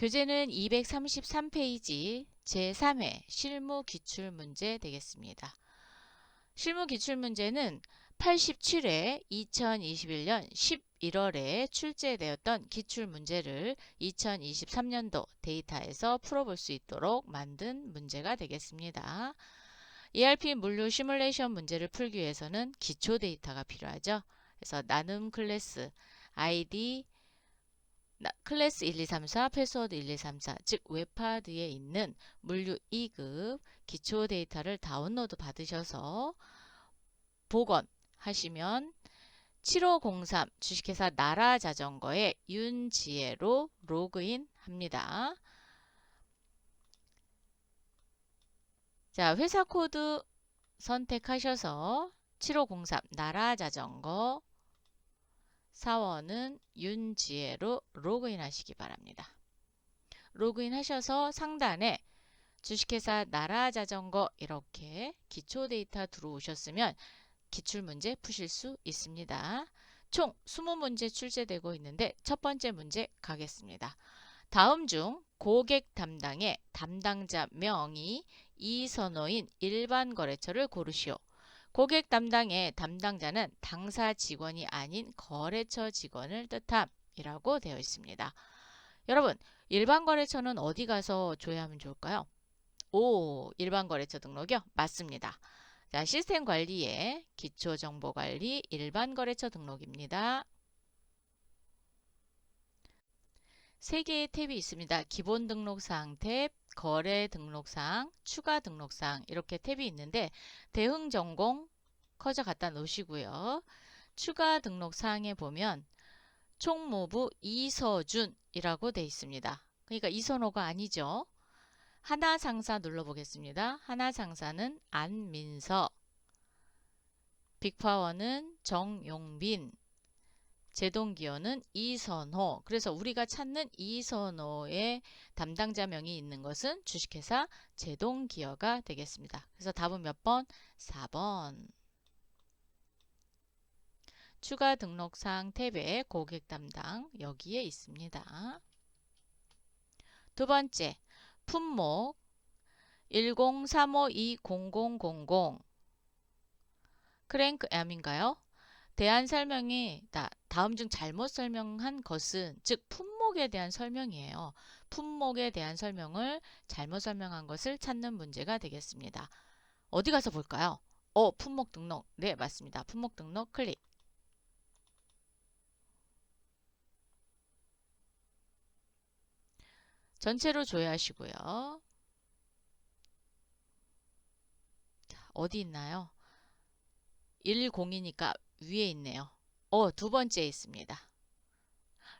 교재는 233페이지 제3회 실무 기출문제 되겠습니다. 실무 기출문제는 87회 2021년 11월에 출제되었던 기출문제를 2023년도 데이터에서 풀어볼 수 있도록 만든 문제가 되겠습니다. ERP 물류 시뮬레이션 문제를 풀기 위해서는 기초 데이터가 필요하죠. 그래서 나눔 클래스, 아이디, 클래스 1, 2, 3, 4, 패스워드 1, 2, 3, 4, 즉 웹하드에 있는 물류 2급 기초 데이터를 다운로드 받으셔서 복원하시면 7503 주식회사 나라자전거의 윤지혜로 로그인 합니다. 자, 회사 코드 선택하셔서 7503 나라자전거 사원은 윤지혜로 로그인 하시기 바랍니다. 로그인 하셔서 상단에 주식회사 나라자전거 이렇게 기초 데이터 들어오셨으면 기출문제 푸실 수 있습니다. 총 20문제 출제되고 있는데 첫 번째 문제 가겠습니다. 다음 중 고객 담당의 담당자 명의 이선호인 일반 거래처를 고르시오. 고객 담당의 담당자는 당사 직원이 아닌 거래처 직원을 뜻함이라고 되어 있습니다. 여러분, 일반 거래처는 어디 가서 줘야 하면 좋을까요? 오, 일반 거래처 등록이요? 맞습니다. 자, 시스템 관리의 기초정보관리 일반 거래처 등록입니다. 3개의 탭이 있습니다. 기본 등록사항 탭, 거래 등록사항, 추가 등록사항 이렇게 탭이 있는데 대응 전공 커져 갖다 놓으시고요. 추가 등록사항에 보면 총무부 이서준이라고 돼 있습니다. 그러니까 이선호가 아니죠. 하나상사 눌러보겠습니다. 하나상사는 안민서, 빅파워는 정용빈, 제동기어는 이선호. 그래서 우리가 찾는 이선호의 담당자명이 있는 것은 주식회사 제동기어가 되겠습니다. 그래서 답은 몇 번? 4번. 추가 등록사항 탭에 고객 담당 여기에 있습니다. 두 번째, 품목 1035200000 크랭크암인가요? 대한 설명이 다음 중 잘못 설명한 것은 즉 품목에 대한 설명이에요. 품목에 대한 설명을 잘못 설명한 것을 찾는 문제가 되겠습니다. 어디 가서 볼까요? 품목 등록. 네, 맞습니다. 품목 등록 클릭. 전체로 조회하시고요. 자, 어디 있나요? 10이니까 위에 있네요. 두 번째에 있습니다.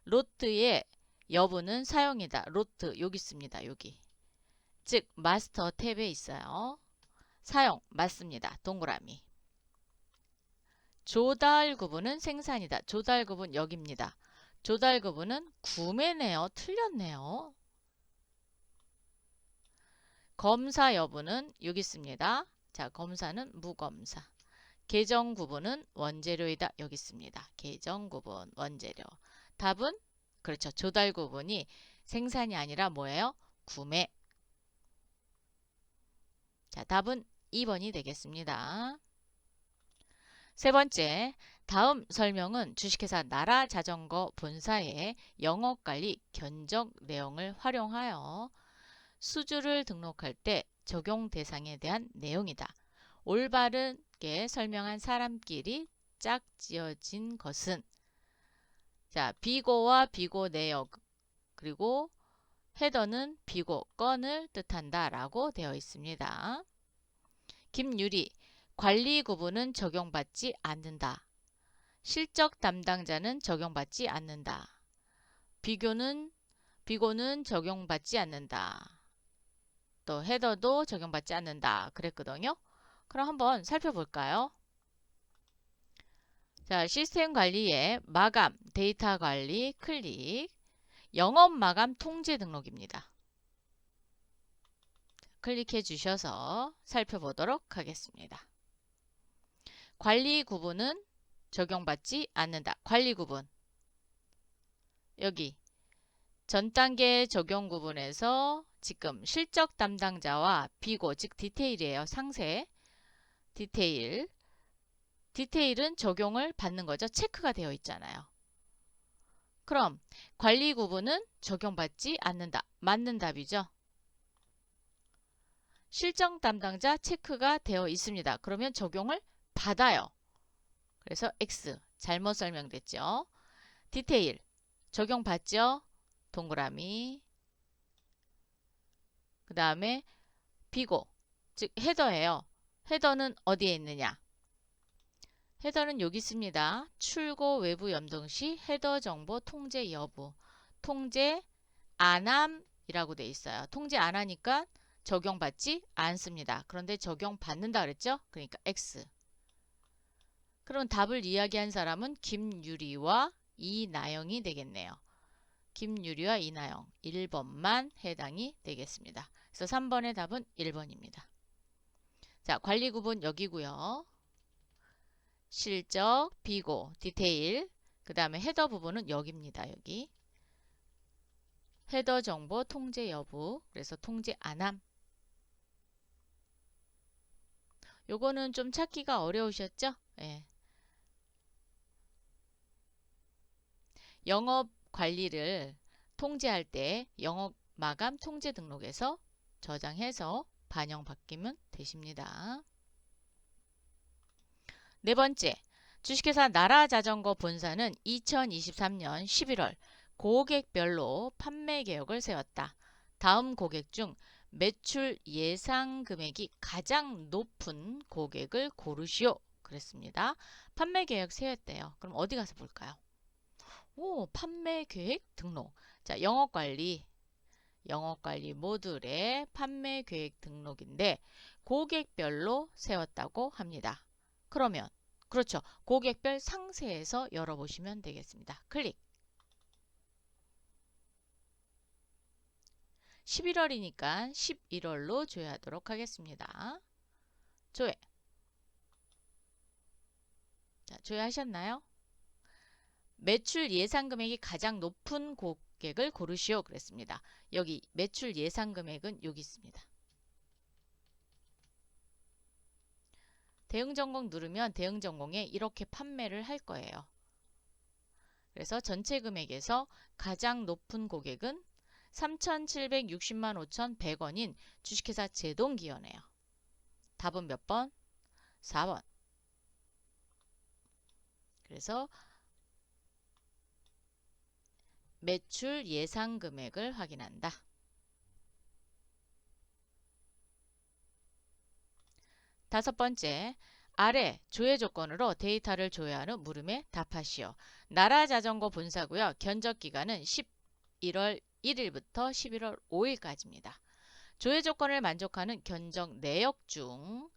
로트의 여부는 사용이다. 로트 여기 있습니다. 여기. 즉 마스터 탭에 있어요. 사용 맞습니다. 동그라미. 조달 구분은 생산이다. 조달 구분 여기입니다. 조달 구분은 구매네요. 틀렸네요. 검사 여부는 여기 있습니다. 자, 검사는 무검사. 계정 구분은 원재료이다. 여기 있습니다. 계정 구분 원재료. 답은 그렇죠. 조달 구분이 생산이 아니라 뭐예요? 구매. 자, 답은 2번이 되겠습니다. 세 번째, 다음 설명은 주식회사 나라자전거 본사의 영업관리 견적 내용을 활용하여 수주를 등록할 때 적용 대상에 대한 내용이다. 올바르게 설명한 사람끼리 짝지어진 것은 자, 비고와 비고 내역 그리고 헤더는 비고 건을 뜻한다 라고 되어 있습니다. 김유리 관리 구분은 적용받지 않는다. 실적 담당자는 적용받지 않는다. 비고는 적용받지 않는다. 또 헤더도 적용받지 않는다. 그랬거든요. 그럼 한번 살펴볼까요? 자, 시스템 관리의 마감, 데이터 관리, 클릭, 영업 마감 통제 등록입니다. 클릭해 주셔서 살펴보도록 하겠습니다. 관리 구분은 적용받지 않는다. 관리 구분. 여기 전 단계 적용 구분에서 지금 실적 담당자와 비고, 즉 디테일이에요. 상세, 디테일. 디테일은 적용을 받는 거죠. 체크가 되어 있잖아요. 그럼 관리 구분은 적용받지 않는다. 맞는 답이죠. 실적 담당자 체크가 되어 있습니다. 그러면 적용을 받아요. 그래서 X. 잘못 설명됐죠. 디테일. 적용받죠. 동그라미. 그 다음에 비고. 즉 헤더예요. 헤더는 어디에 있느냐? 헤더는 여기 있습니다. 출고 외부 염동 시 헤더 정보 통제 여부. 통제 안함이라고 돼 있어요. 통제 안 하니까 적용받지 않습니다. 그런데 적용받는다 그랬죠? 그러니까 X. 그럼 답을 이야기한 사람은 김유리와 이나영이 되겠네요. 김유리와 이나영 1번만 해당이 되겠습니다. 그래서 3번의 답은 1번입니다. 자, 관리 구분 여기고요. 실적, 비고, 디테일, 그 다음에 헤더 부분은 여기입니다. 여기. 헤더 정보 통제 여부, 그래서 통제 안함. 요거는 좀 찾기가 어려우셨죠? 예. 영업 관리를 통제할 때 영업 마감 통제 등록에서 저장해서 반영받기면 되십니다. 네 번째, 주식회사 나라자전거 본사는 2023년 11월 고객별로 판매 계획을 세웠다. 다음 고객 중 매출 예상 금액이 가장 높은 고객을 고르시오. 그랬습니다. 판매 계획 세웠대요. 그럼 어디 가서 볼까요? 오, 판매 계획 등록. 자, 영업관리 모듈의 판매 계획 등록인데 고객별로 세웠다고 합니다. 그러면 그렇죠. 고객별 상세에서 열어보시면 되겠습니다. 클릭. 11월이니까 11월로 조회하도록 하겠습니다. 조회. 자, 조회하셨나요? 매출 예상 금액이 가장 높은 고객을 고르시오 그랬습니다. 여기 매출 예상 금액은 여기 있습니다. 대응 전공 누르면 대응 전공에 이렇게 판매를 할 거예요. 그래서 전체 금액에서 가장 높은 고객은 3,760만 5,100원인 주식회사 제동기업이네요. 답은 몇 번? 4번. 그래서 매출 예상 금액을 확인한다. 다섯 번째, 아래 조회 조건으로 데이터를 조회하는 물음에 답하시오. 나라자전거 본사고요. 견적 기간은 11월 1일부터 11월 5일까지입니다. 조회 조건을 만족하는 견적 내역 중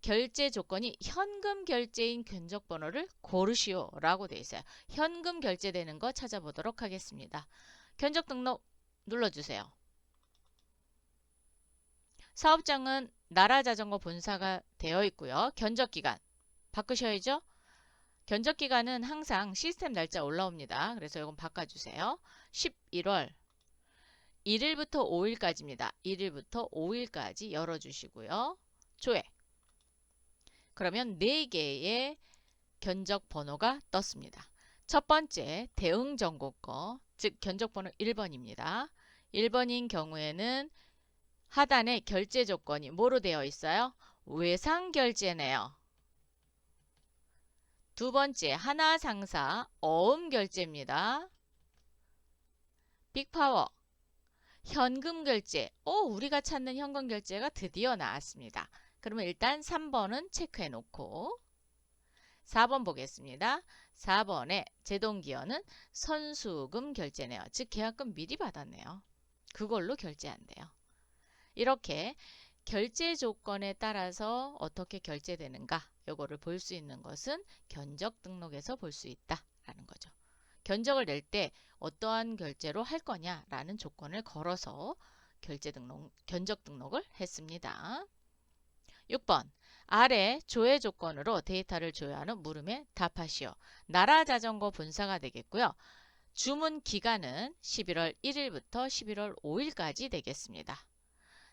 결제 조건이 현금 결제인 견적 번호를 고르시오 라고 되어 있어요. 현금 결제되는 거 찾아보도록 하겠습니다. 견적 등록 눌러주세요. 사업장은 나라자전거 본사가 되어 있고요. 견적기간 바꾸셔야죠. 견적기간은 항상 시스템 날짜 올라옵니다. 그래서 이건 바꿔주세요. 11월 1일부터 5일까지입니다. 1일부터 5일까지 열어주시고요. 조회. 그러면 4개의 견적 번호가 떴습니다. 첫 번째 대응 정보 거, 즉 견적 번호 1번입니다. 1번인 경우에는 하단에 결제 조건이 뭐로 되어 있어요? 외상 결제네요. 두 번째 하나상사 어음 결제입니다. 빅파워 현금 결제. 우리가 찾는 현금 결제가 드디어 나왔습니다. 그러면 일단 3번은 체크해 놓고 4번 보겠습니다. 4번에 제동기업은 선수금 결제네요. 즉 계약금 미리 받았네요. 그걸로 결제한대요. 이렇게 결제 조건에 따라서 어떻게 결제되는가 요거를 볼 수 있는 것은 견적 등록에서 볼 수 있다라는 거죠. 견적을 낼 때 어떠한 결제로 할 거냐라는 조건을 걸어서 견적 등록을 했습니다. 6번 아래 조회 조건으로 데이터를 조회하는 물음에 답하시오. 나라자전거 본사가 되겠고요. 주문 기간은 11월 1일부터 11월 5일까지 되겠습니다.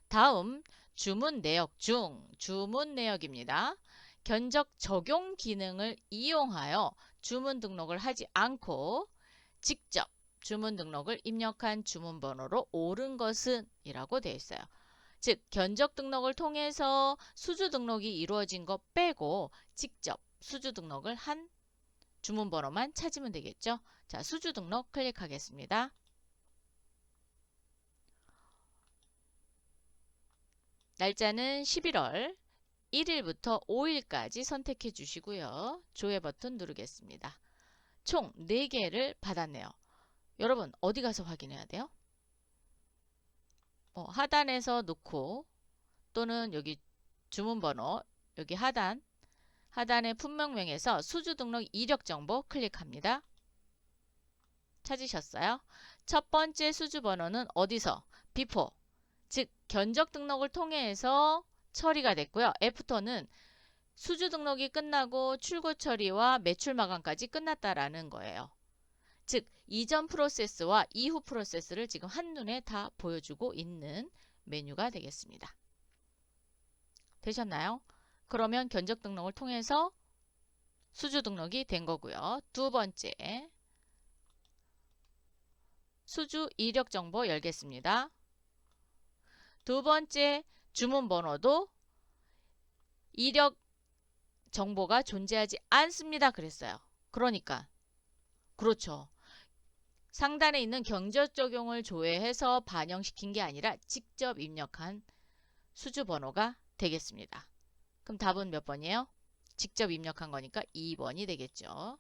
다음 주문 내역 중 주문 내역입니다. 견적 적용 기능을 이용하여 주문 등록을 하지 않고 직접 주문 등록을 입력한 주문번호로 옳은 것은 이라고 되어 있어요. 즉 견적 등록을 통해서 수주 등록이 이루어진 것 빼고 직접 수주 등록을 한 주문번호만 찾으면 되겠죠. 자, 수주 등록 클릭하겠습니다. 날짜는 11월 1일부터 5일까지 선택해 주시고요. 조회 버튼 누르겠습니다. 총 4개를 받았네요. 여러분 어디 가서 확인해야 돼요? 하단에서 놓고 또는 여기 주문번호 여기 하단의 품명명에서 수주 등록 이력 정보 클릭합니다. 찾으셨어요? 첫 번째 수주 번호는 어디서? before, 즉 견적 등록을 통해서 처리가 됐고요. 애프터는 수주 등록이 끝나고 출고 처리와 매출 마감까지 끝났다라는 거예요. 즉 이전 프로세스와 이후 프로세스를 지금 한눈에 다 보여주고 있는 메뉴가 되겠습니다. 되셨나요? 그러면 견적 등록을 통해서 수주 등록이 된 거고요. 두 번째 수주 이력 정보 열겠습니다. 두 번째 주문 번호도 이력 정보가 존재하지 않습니다. 그랬어요. 그러니까 그렇죠. 상단에 있는 견적 적용을 조회해서 반영시킨 게 아니라 직접 입력한 수주 번호가 되겠습니다. 그럼 답은 몇 번이에요? 직접 입력한 거니까 2번이 되겠죠.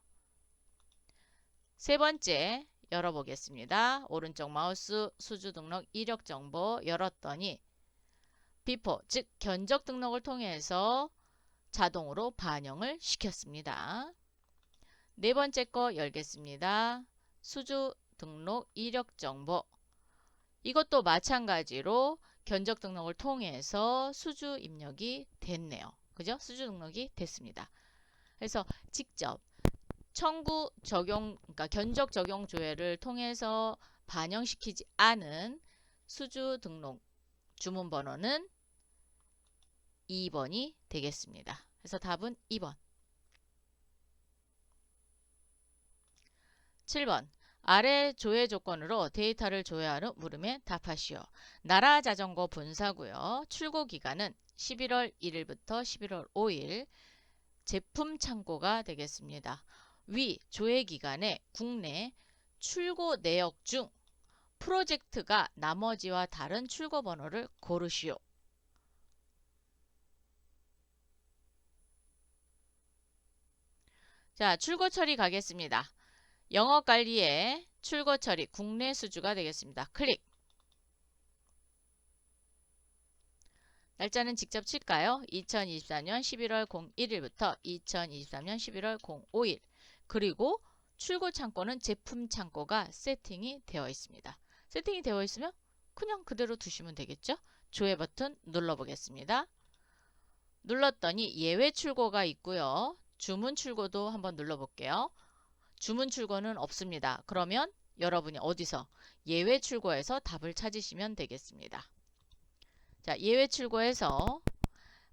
세 번째 열어보겠습니다. 오른쪽 마우스 수주 등록 이력 정보 열었더니 before, 즉 견적 등록을 통해서 자동으로 반영을 시켰습니다. 네 번째 거 열겠습니다. 수주 등록 이력 정보. 이것도 마찬가지로 견적 등록을 통해서 수주 입력이 됐네요. 그죠? 수주 등록이 됐습니다. 그래서 직접 청구 적용, 그러니까 견적 적용 조회를 통해서 반영시키지 않은 수주 등록 주문 번호는 2번이 되겠습니다. 그래서 답은 2번. 7번. 아래 조회 조건으로 데이터를 조회하는 물음에 답하시오. 나라 자전거 본사고요. 출고 기간은 11월 1일부터 11월 5일 제품 창고가 되겠습니다. 위 조회 기간에 국내 출고 내역 중 프로젝트가 나머지와 다른 출고 번호를 고르시오. 자, 출고 처리 가겠습니다. 영업관리에 출고 처리 국내 수주가 되겠습니다. 클릭. 날짜는 직접 칠까요? 2024년 11월 01일부터 2023년 11월 05일. 그리고 출고 창고는 제품 창고가 세팅이 되어 있습니다. 세팅이 되어 있으면 그냥 그대로 두시면 되겠죠? 조회 버튼 눌러보겠습니다. 눌렀더니 예외 출고가 있고요. 주문 출고도 한번 눌러볼게요. 주문 출고는 없습니다. 그러면 여러분이 어디서 예외 출고에서 답을 찾으시면 되겠습니다. 자, 예외 출고에서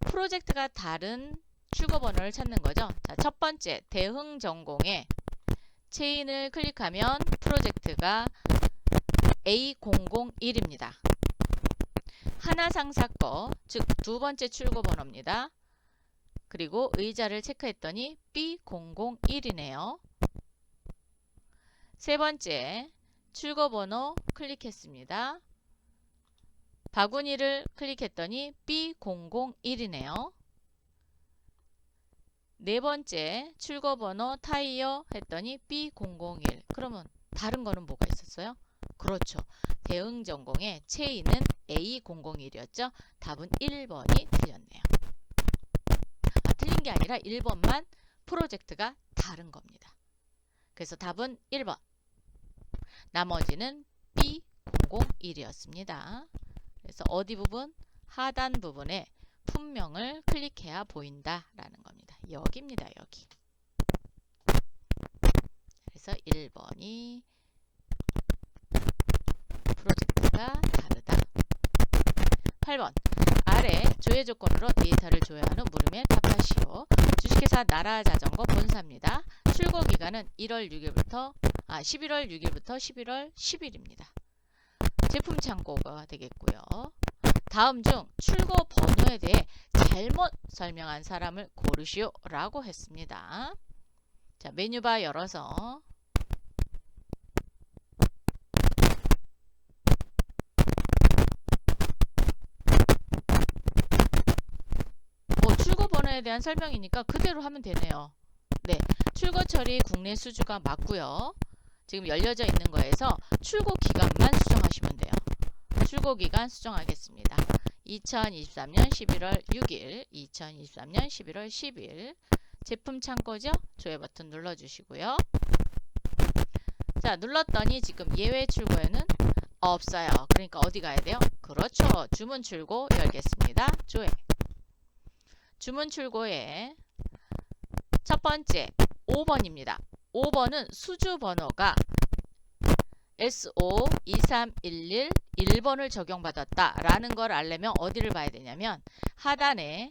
프로젝트가 다른 출고 번호를 찾는 거죠. 자, 첫 번째 대흥전공에 체인을 클릭하면 프로젝트가 A001입니다. 하나상사 거, 즉 두 번째 출고 번호입니다. 그리고 의자를 체크했더니 B001이네요. 세 번째 출고 번호 클릭했습니다. 바구니를 클릭했더니 B001이네요. 네 번째 출고 번호 타이어 했더니 B001. 그러면 다른 거는 뭐가 있었어요? 그렇죠. 대응전공의 체인은 A001이었죠. 답은 1번이 틀렸네요. 틀린 게 아니라 1번만 프로젝트가 다른 겁니다. 그래서 답은 1번. 나머지는 B001이었습니다. 그래서 어디 부분? 하단 부분에 품명을 클릭해야 보인다라는 겁니다. 여기입니다. 여기. 그래서 1번이 데이터가 다르다. 8번 아래 조회 조건으로 데이터를 조회하는 물음에 답하시오. 주식회사 나라자전거 본사입니다. 출고 기간은 11월 6일부터 11월 10일입니다. 제품 창고가 되겠고요. 다음 중 출고 번호에 대해 잘못 설명한 사람을 고르시오 라고 했습니다. 자, 메뉴바 열어서 출고 번호에 대한 설명이니까 그대로 하면 되네요. 네, 출고 처리 국내 수주가 맞고요. 지금 열려져 있는 거에서 출고 기간만 수정하시면 돼요. 출고 기간 수정하겠습니다. 2023년 11월 6일, 2023년 11월 10일. 제품 창고죠? 조회 버튼 눌러주시고요. 자, 눌렀더니 지금 예외 출고에는 없어요. 그러니까 어디 가야 돼요? 그렇죠. 주문 출고 열겠습니다. 조회. 주문 출고에 첫 번째 5번입니다. 5번은 수주 번호가 SO2311 1번을 적용받았다 라는 걸 알려면 어디를 봐야 되냐면 하단에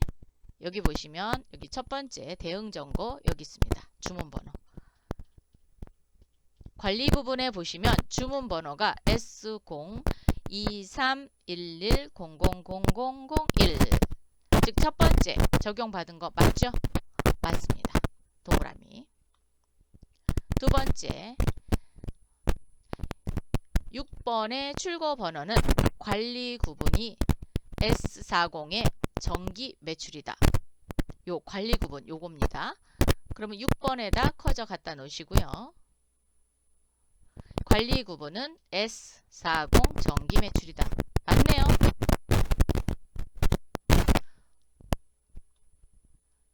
여기 보시면 여기 첫 번째 대응 정보 여기 있습니다. 주문 번호. 관리 부분에 보시면 주문 번호가 S02311000001 즉 첫 번째 적용받은 거 맞죠? 맞습니다. 동그라미. 두 번째 6번의 출고 번호는 관리 구분이 S40의 정기 매출이다. 요 관리 구분 요겁니다. 그러면 6번에다 커져 갖다 놓으시고요. 관리 구분은 S40 정기 매출이다. 맞네요.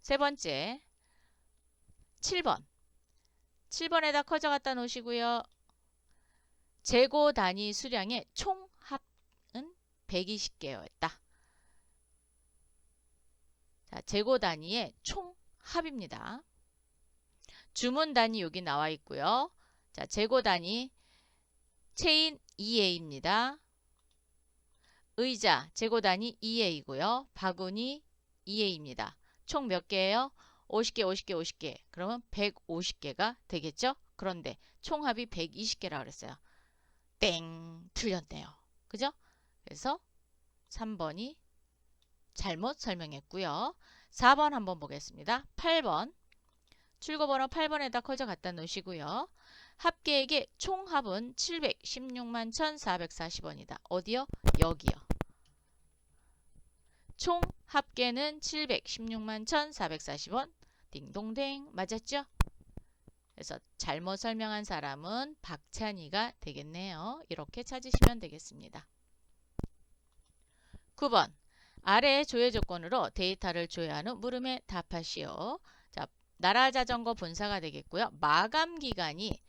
세 번째 7번. 7번에다 커져 갖다 놓으시고요. 재고 단위 수량의 총합은 120개였다. 자, 재고 단위의 총합입니다. 주문 단위 여기 나와 있고요. 자, 재고 단위 체인 2A입니다. 의자 재고 단위 2A이고요. 바구니 2A입니다. 총 몇 개예요? 50개, 50개, 50개. 그러면 150개가 되겠죠? 그런데 총합이 120개라 그랬어요. 땡! 틀렸네요. 그죠? 그래서 3번이 잘못 설명했고요. 4번 한번 보겠습니다. 8번. 출고번호 8번에다 커져 갖다 놓으시고요. 합계액의 총합은 716만 1,440원이다. 어디요? 여기요. 총 합계는 716만 1,440원. 딩동댕 맞았죠? 그래서 잘못 설명한 사람은 박찬희가 되겠네요. 이렇게 찾으시면 되겠습니다. 9번. 아래 조회 조건으로 데이터를 조회하는 물음에 답하시오. 자, 나라자전거 본사가 되겠고요. 마감 기간이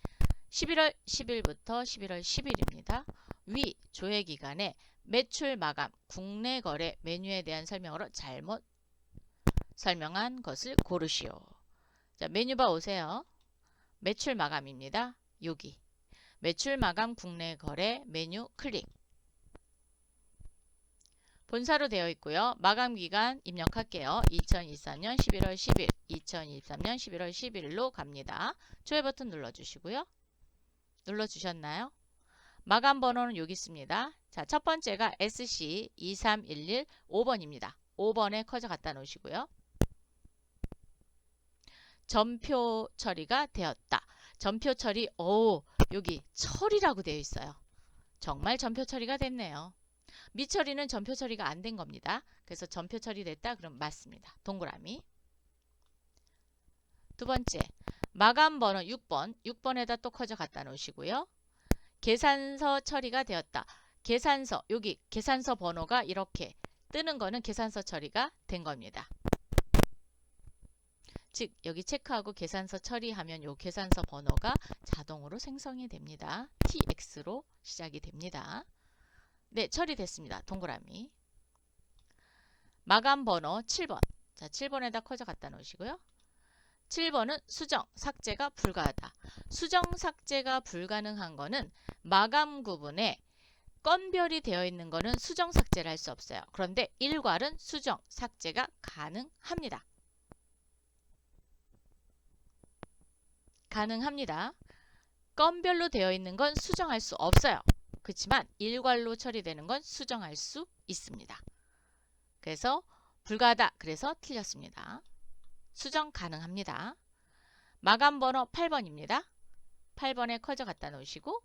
11월 10일부터 11월 10일입니다. 위 조회 기간에 매출 마감 국내 거래 메뉴에 대한 설명으로 잘못 설명한 것을 고르시오. 자, 메뉴바 오세요. 매출 마감입니다. 여기 매출 마감 국내 거래 메뉴 클릭. 본사로 되어 있고요. 마감 기간 입력할게요. 2023년 11월 10일, 2023년 11월 11일로 갑니다. 조회 버튼 눌러주시고요. 눌러주셨나요? 마감 번호는 여기 있습니다. 자, 첫 번째가 SC2311 5번입니다. 5번에 커져 갖다 놓으시고요. 전표 처리가 되었다. 전표 처리, 여기 처리라고 되어 있어요. 정말 전표 처리가 됐네요. 미처리는 전표 처리가 안 된 겁니다. 그래서 전표 처리됐다 그럼 맞습니다. 동그라미. 두 번째, 마감 번호 6번. 6번에다 또 커져 갖다 놓으시고요. 계산서 처리가 되었다. 계산서, 여기 계산서 번호가 이렇게 뜨는 거는 계산서 처리가 된 겁니다. 즉 여기 체크하고 계산서 처리하면 요 계산서 번호가 자동으로 생성이 됩니다. TX로 시작이 됩니다. 네, 처리됐습니다. 동그라미. 마감 번호 7번. 자, 7번에다 커져 갖다 놓으시고요. 7번은 수정, 삭제가 불가하다. 수정, 삭제가 불가능한 거는 마감 구분에 건별이 되어 있는 거는 수정 삭제를 할 수 없어요. 그런데 일괄은 수정 삭제가 가능합니다. 가능합니다. 건별로 되어 있는 건 수정할 수 없어요. 그렇지만 일괄로 처리되는 건 수정할 수 있습니다. 그래서 불가하다. 그래서 틀렸습니다. 수정 가능합니다. 마감번호 8번입니다. 8번에 커져 갖다 놓으시고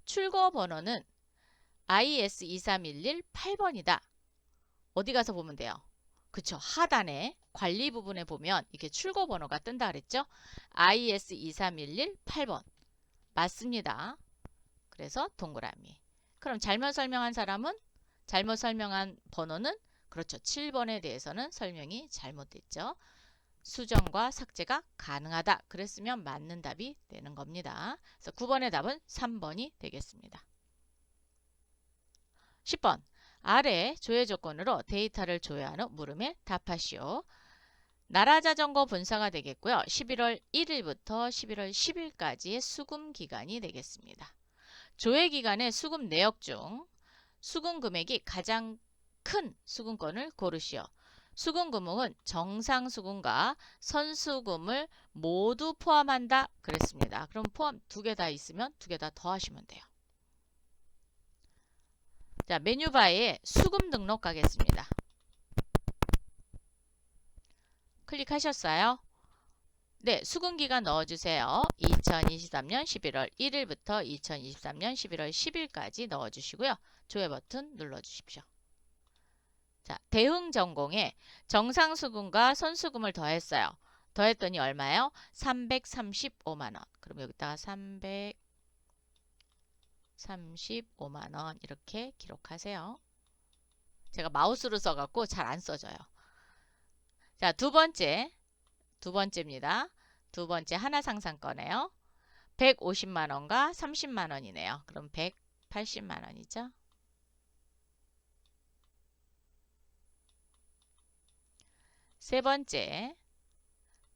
출고 번호는 IS2311 8번이다. 어디 가서 보면 돼요? 그쵸. 하단에 관리 부분에 보면 이렇게 출고 번호가 뜬다 그랬죠? IS2311 8번. 맞습니다. 그래서 동그라미. 그럼 잘못 설명한 사람은 잘못 설명한 번호는 그렇죠. 7번에 대해서는 설명이 잘못됐죠. 수정과 삭제가 가능하다. 그랬으면 맞는 답이 되는 겁니다. 그래서 9번의 답은 3번이 되겠습니다. 10번. 아래 조회 조건으로 데이터를 조회한 후 물음에 답하시오. 나라자전거 분사가 되겠고요. 11월 1일부터 11월 10일까지의 수금 기간이 되겠습니다. 조회 기간의 수금 내역 중 수금 금액이 가장 큰 수금권을 고르시오. 수금 금액은 정상 수금과 선수금을 모두 포함한다 그랬습니다. 그럼 포함 두 개 다 있으면 두 개 다 더하시면 돼요. 자, 메뉴바에 수금 등록 가겠습니다. 클릭하셨어요? 네, 수금기간 넣어주세요. 2023년 11월 1일부터 2023년 11월 10일까지 넣어주시고요. 조회 버튼 눌러주십시오. 자, 대응 전공에 정상 수금과 선수금을 더했어요. 더했더니 얼마예요? 335만원. 그럼 여기다가 335만원 이렇게 기록하세요. 제가 마우스로 써갖고 잘 안 써져요. 자, 두 번째입니다. 두 번째 하나 상상권이에요. 150만원과 30만원이네요. 그럼 180만원이죠. 세 번째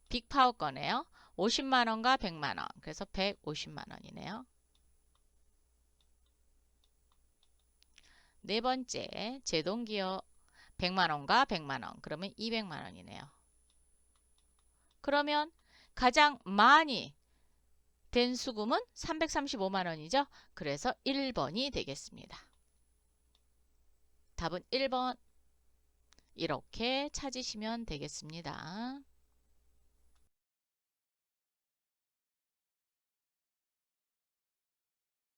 빅파워 거네요. 50만원과 100만원. 그래서 150만원이네요. 네 번째 제동기업 100만원과 100만원. 그러면 200만원이네요. 그러면 가장 많이 된 수금은 335만원이죠. 그래서 1번이 되겠습니다. 답은 1번 이렇게 찾으시면 되겠습니다.